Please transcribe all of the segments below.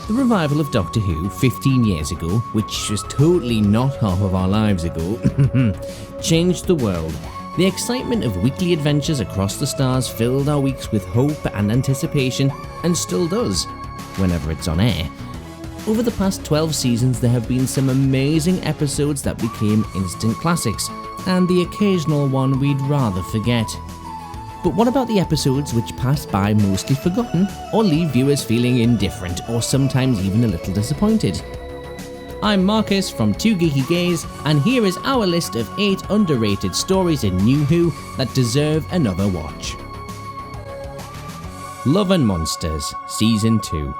The revival of Doctor Who 15 years ago, which was totally not half of our lives ago, changed the world. The excitement of weekly adventures across the stars filled our weeks with hope and anticipation, and still does, whenever it's on air. Over the past 12 seasons, there have been some amazing episodes that became instant classics, and the occasional one we'd rather forget. But what about the episodes which pass by mostly forgotten, or leave viewers feeling indifferent, or sometimes even a little disappointed? I'm Marcus from Two Geeky Gays, and here is our list of 8 underrated stories in NuWho that deserve another watch. Love and Monsters, Season 2.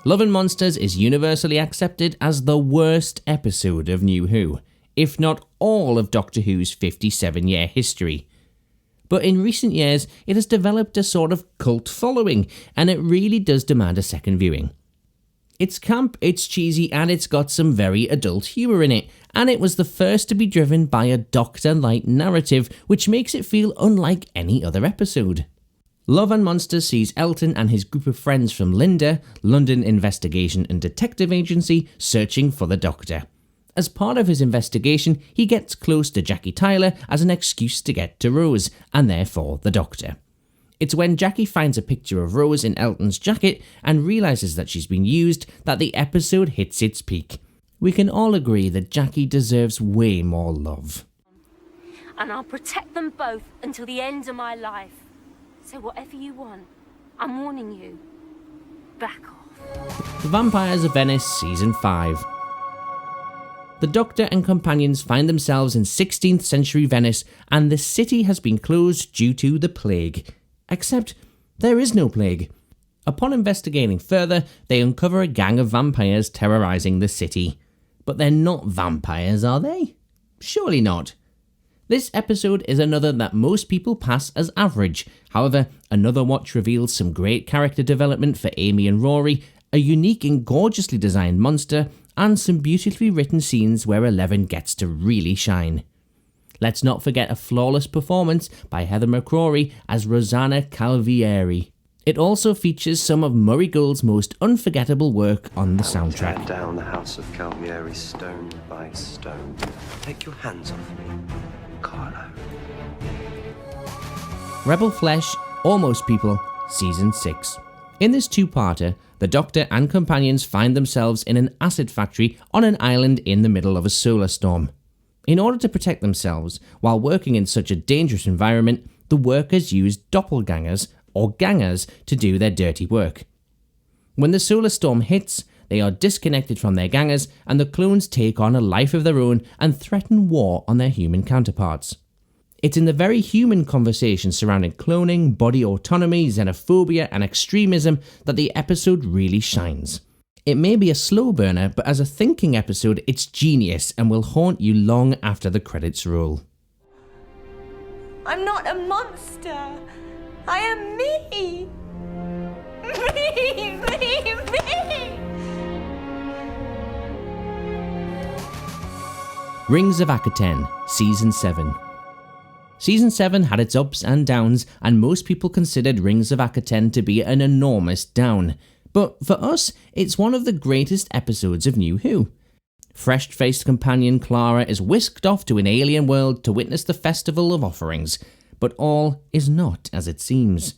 Love and Monsters is universally accepted as the worst episode of NuWho, if not all of Doctor Who's 57-year history. But in recent years, it has developed a sort of cult following, and it really does demand a second viewing. It's camp, it's cheesy, and it's got some very adult humour in it, and it was the first to be driven by a Doctor-like narrative, which makes it feel unlike any other episode. Love and Monsters sees Elton and his group of friends from Linda, London Investigation and Detective Agency, searching for the Doctor. As part of his investigation, he gets close to Jackie Tyler as an excuse to get to Rose, and therefore the Doctor. It's when Jackie finds a picture of Rose in Elton's jacket and realises that she's been used that the episode hits its peak. We can all agree that Jackie deserves way more love. And I'll protect them both until the end of my life. So whatever you want, I'm warning you. Back off. The Vampires of Venice, Season 5. The Doctor and companions find themselves in 16th century Venice, and the city has been closed due to the plague. Except, there is no plague. Upon investigating further, they uncover a gang of vampires terrorising the city. But they're not vampires, are they? Surely not. This episode is another that most people pass as average. However, another watch reveals some great character development for Amy and Rory, a unique and gorgeously designed monster, and some beautifully written scenes where Eleven gets to really shine. Let's not forget a flawless performance by Heather McCrory as Rosanna Calvieri. It also features some of Murray Gould's most unforgettable work on the soundtrack. Tear down the house of Calvieri stone by stone. Take your hands off me, Carlo. Rebel Flesh, Almost People, Season 6. In this two-parter, the Doctor and companions find themselves in an acid factory on an island in the middle of a solar storm. In order to protect themselves, while working in such a dangerous environment, the workers use doppelgangers, or gangers, to do their dirty work. When the solar storm hits, they are disconnected from their gangers, and the clones take on a life of their own and threaten war on their human counterparts. It's in the very human conversation surrounding cloning, body autonomy, xenophobia, and extremism that the episode really shines. It may be a slow burner, but as a thinking episode, it's genius and will haunt you long after the credits roll. I'm not a monster. I am me. Me. Rings of Akaten, Season 7. Season 7 had its ups and downs, and most people considered Rings of Akaten to be an enormous down. But for us, it's one of the greatest episodes of NuWho. Fresh-faced companion Clara is whisked off to an alien world to witness the Festival of Offerings, but all is not as it seems.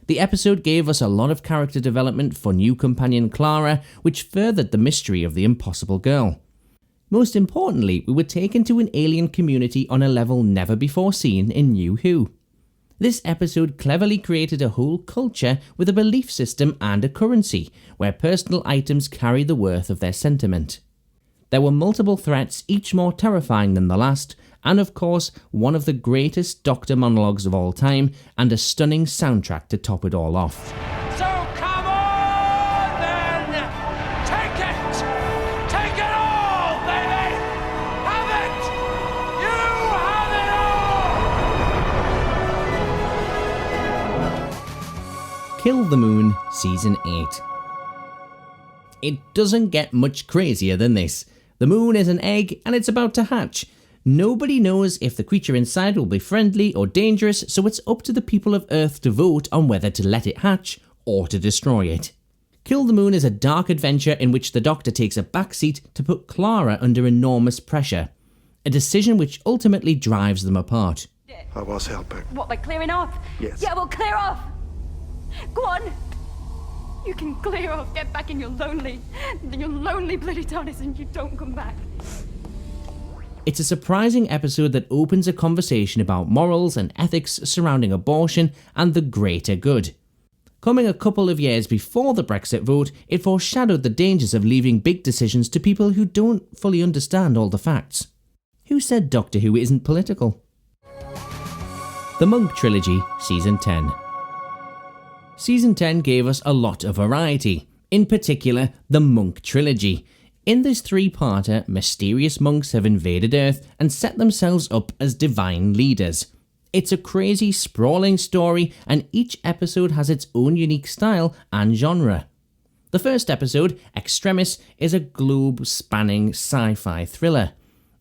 The episode gave us a lot of character development for new companion Clara, which furthered the mystery of the impossible girl. Most importantly, we were taken to an alien community on a level never before seen in NuWho. This episode cleverly created a whole culture with a belief system and a currency, where personal items carry the worth of their sentiment. There were multiple threats, each more terrifying than the last, and of course, one of the greatest Doctor monologues of all time, and a stunning soundtrack to top it all off. So come on then! Take it! Take it all, baby! Have it! You have it all! Kill the Moon, Season 8. It doesn't get much crazier than this. The moon is an egg and it's about to hatch. Nobody knows if the creature inside will be friendly or dangerous, so it's up to the people of Earth to vote on whether to let it hatch or to destroy it. Kill the Moon is a dark adventure in which the Doctor takes a backseat to put Clara under enormous pressure, a decision which ultimately drives them apart. I was helping. What, by clearing off? Yes. Yeah, well, clear off! Go on! You can clear off, get back in your lonely bloody TARDIS, and you don't come back. It's a surprising episode that opens a conversation about morals and ethics surrounding abortion and the greater good. Coming a couple of years before the Brexit vote, it foreshadowed the dangers of leaving big decisions to people who don't fully understand all the facts. Who said Doctor Who isn't political? The Monk Trilogy, Season 10. Season 10 gave us a lot of variety, in particular the Monk Trilogy. In this three-parter, mysterious monks have invaded Earth and set themselves up as divine leaders. It's a crazy, sprawling story, and each episode has its own unique style and genre. The first episode, Extremis, is a globe-spanning sci-fi thriller.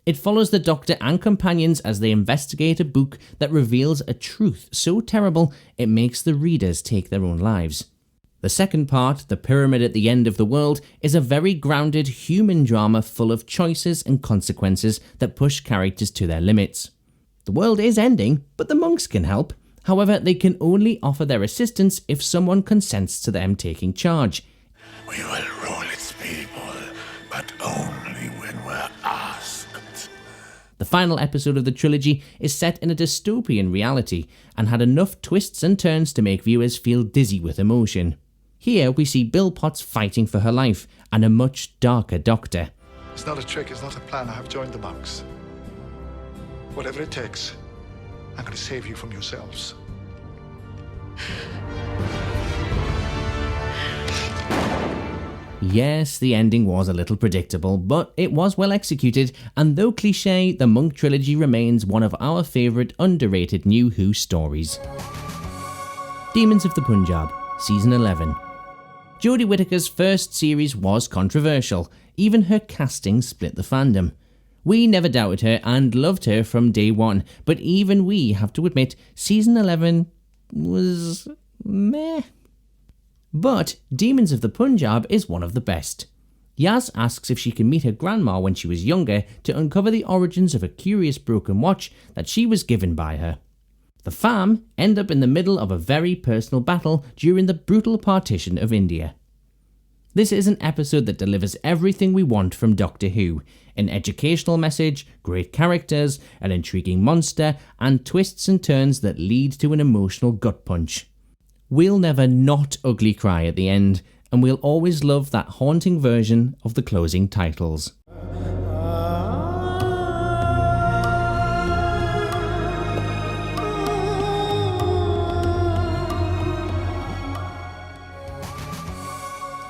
It follows the Doctor and companions as they investigate a book that reveals a truth so terrible it makes the readers take their own lives. The second part, The Pyramid at the End of the World, is a very grounded human drama full of choices and consequences that push characters to their limits. The world is ending, but the monks can help. However, they can only offer their assistance if someone consents to them taking charge. We will rule its people, but only when we're asked. The final episode of the trilogy is set in a dystopian reality and had enough twists and turns to make viewers feel dizzy with emotion. Here we see Bill Potts fighting for her life and a much darker Doctor. It's not a trick, it's not a plan. I have joined the monks. Whatever it takes, I'm going to save you from yourselves. Yes, the ending was a little predictable, but it was well executed, and though cliché, the Monk Trilogy remains one of our favourite underrated New Who stories. Demons of the Punjab, Season 11. Jodie Whittaker's first series was controversial. Even her casting split the fandom. We never doubted her and loved her from day one, but even we have to admit Season 11 was meh. But Demons of the Punjab is one of the best. Yaz asks if she can meet her grandma when she was younger to uncover the origins of a curious broken watch that she was given by her. The fam end up in the middle of a very personal battle during the brutal partition of India. This is an episode that delivers everything we want from Doctor Who: an educational message, great characters, an intriguing monster, and twists and turns that lead to an emotional gut punch. We'll never not ugly cry at the end, and we'll always love that haunting version of the closing titles.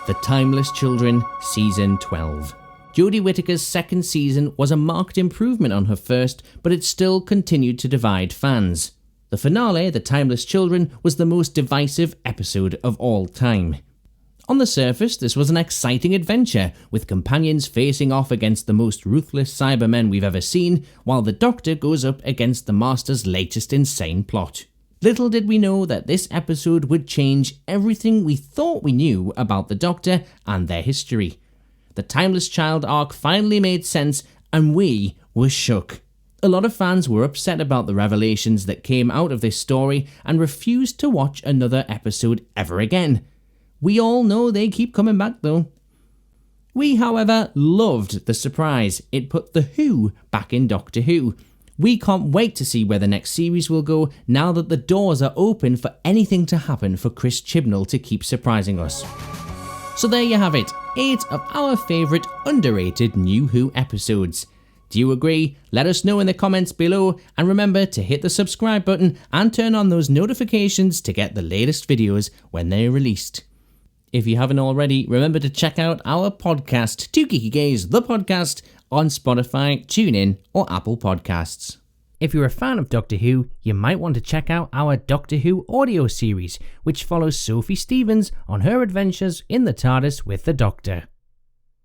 The Timeless Children, Season 12. Jodie Whittaker's second season was a marked improvement on her first, but it still continued to divide fans. The finale, The Timeless Children, was the most divisive episode of all time. On the surface, this was an exciting adventure, with companions facing off against the most ruthless Cybermen we've ever seen, while the Doctor goes up against the Master's latest insane plot. Little did we know that this episode would change everything we thought we knew about the Doctor and their history. The Timeless Child arc finally made sense, and we were shook. A lot of fans were upset about the revelations that came out of this story and refused to watch another episode ever again. We all know they keep coming back though. We, however, loved the surprise. It put the Who back in Doctor Who. We can't wait to see where the next series will go now that the doors are open for anything to happen for Chris Chibnall to keep surprising us. So there you have it, 8 of our favourite underrated New Who episodes. Do you agree? Let us know in the comments below, and remember to hit the subscribe button and turn on those notifications to get the latest videos when they're released. If you haven't already, remember to check out our podcast, Two Geeky Gays, the podcast, on Spotify, TuneIn, or Apple Podcasts. If you're a fan of Doctor Who, you might want to check out our Doctor Who audio series, which follows Sophie Stevens on her adventures in the TARDIS with the Doctor.